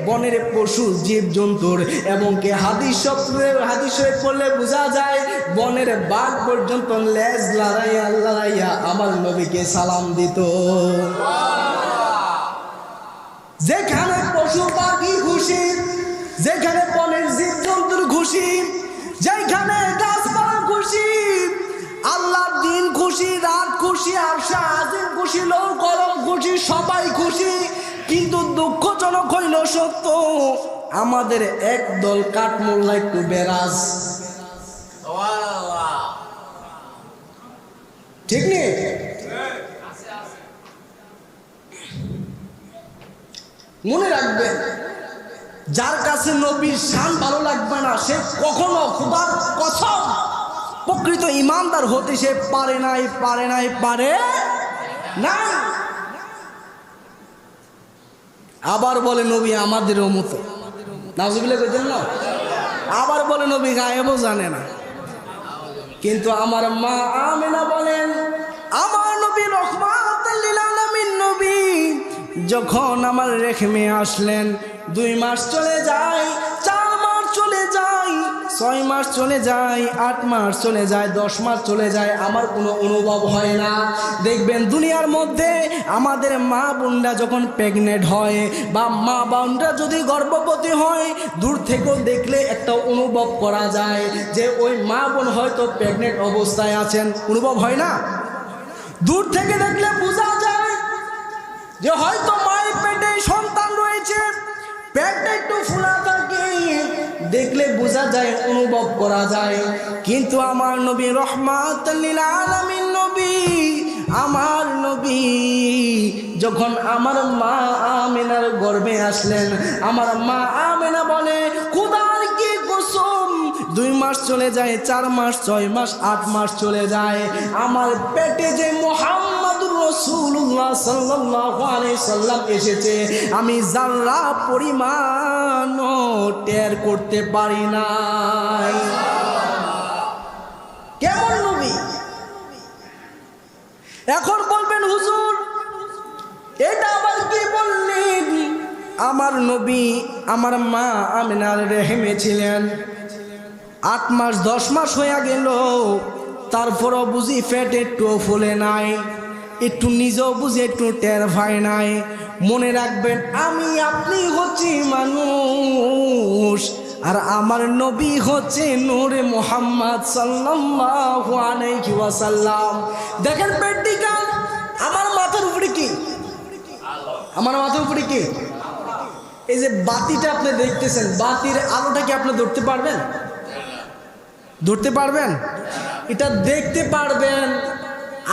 বনের পশু জীবজন্তুর এবং কি হাদিস শরীফ পড়লে বোঝা যায় বনের বাঘ পর্যন্ত লেজ লড়াইয়া আমার নবীকে সালাম দিত। যেখানে পশু পাখি খুশি, যেখানে বনের জীবজন্তুর খুশি, যেখানে গাছপালা খুশি, আল্লাহ দিন খুশি, রাত খুশি, আরশে আজিম খুশি, লোক কলম খুশি, সবাই খুশি। কিন্তু দুঃখজনক হইল সত্য, আমাদের একদল কাঠমোল্লা একটু বেরাজ, ঠিক নেই? মনে রাখবেন, যার কাছে নবীর শান ভালো লাগবে না সে কখনো খোদার কসম প্রকৃত ইমানদার হতে সে পারে না। আবার বলে নবী আমাদেরও মতো, নাউজুবিল্লাহ কইতেন না? আবার বলে নবী গায়েবও জানে না। কিন্তু আমার মা আমেনা বলেন, আমার নবী রহমাতুল লিল আলামিন নবী যখন আমার রেখমে আসলেন, 2 মাস চলে যায়, 4 মাস চলে যায়, 6 মাস চলে যায়, 8 মাস চলে যায়, 10 মাস চলে যায়, আমার কোনো অনুভব হয় না। দেখবেন দুনিয়ার মধ্যে আমাদের মা বোনরা যখন প্রেগনেন্ট হয় বা মা বোনরা যদি গর্ভবতী হয়, দূর থেকেও দেখলে একটা অনুভব করা যায় যে ওই মা বোন হয়তো প্রেগনেন্ট অবস্থায় আছেন। অনুভব হয় না? দূর থেকে দেখলে বোঝা যায় যে হয়তো মায়ের পেটে সন্তান রয়েছে, পেটটা একটু ফুলা থাকে, দেখলে বোঝা যায়, অনুভব করা যায়। কিন্তু আমার নবী রহমাতুল লিল আলামিন নবী, আমার নবী যখন আমার মা আমেনার গর্ভে আসলেন, আমার মা আমেনা বলে খোদার কি কসম, 2 মাস চলে যায়, 4 মাস, 6 মাস, 8 মাস চলে যায়, আমার পেটে যে মুহাম্মাদুর রাসূলুল্লাহ সাল্লাল্লাহু আলাইহি সাল্লাম এসেছে আমি যারা পরিমাণ টের করতে পারি নাই। কেমন নবী? এখন বলবেন হুজুর এটা আবার কি বললেন? আমার নবী আমার মা আমিনার রেহেমে ছিলেন, 8 মাস 10 মাস হয়ে গেল, তারপরও বুঝি পেট একটু ফুলে নাই, একটু নিজেও বুঝি একটু টের পায় নাই। মনে রাখবেন, আমি আপনি হচ্ছি মানুষ, আর আমার নবী হচ্ছে নূরে মুহাম্মদ সাল্লাল্লাহু আলাইহি ওয়াসাল্লাম। দেখেন প্র্যাকটিক্যাল, আমার মাথার উপরে কি? আমার মাথার উপরে কি? এই যে বাতিটা আপনি দেখতেছেন, বাতির আলোটা কি আপনি ধরতে পারবেন? ধরতে পারবেন? এটা দেখতে পারবেন,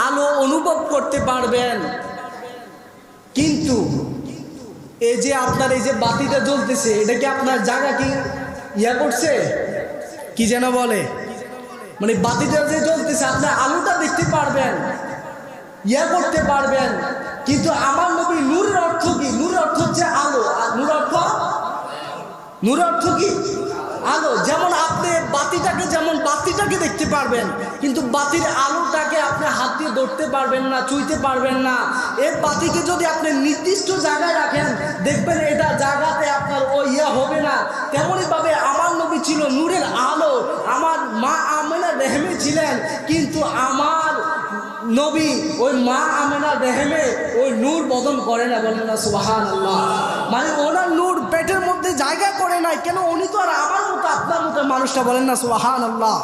আলো অনুভব করতে পারবেন। কিন্তু এই যে আপনার এই যে বাতিটা জ্বলতেছে, এটা কি আপনার জায়গা কি ইয়া করছে? কি যেন বলে, মানে বাতিটা যে জ্বলতেছে আপনার আলোটা দেখতে পারবেন, ইয়া করতে পারবেন। কিন্তু আমার নবী নূরের অর্থ কি? নূরের অর্থ হচ্ছে আলো। নূরের অর্থ কি? আলো। যেমন আপনি বাতিটাকে দেখতে পারবেন, কিন্তু বাতির আলোটাকে আপনি হাত দিয়ে ধরতে পারবেন না, ছুঁইতে পারবেন না। এই বাতিকে যদি আপনি নির্দিষ্ট জায়গায় রাখেন, দেখবেন এটা জায়গাতে আপনার ও ইয়া হবে না। তেমনই ভাবে আমার নবী ছিল নূরের আলো, আমার মা আমেনা রেহেমে ছিলেন, কিন্তু আমার নবী ওই মা আমেনা রেহেমে ওই নূর বদন করে না। বলেন না সুবহানাল্লাহ। মানে ওনার নূর পেটের মধ্যে জায়গা করে নাই কেন? উনি তো আর আমার মতো আপনার মতো মানুষটা। বলেন না সুবহানাল্লাহ।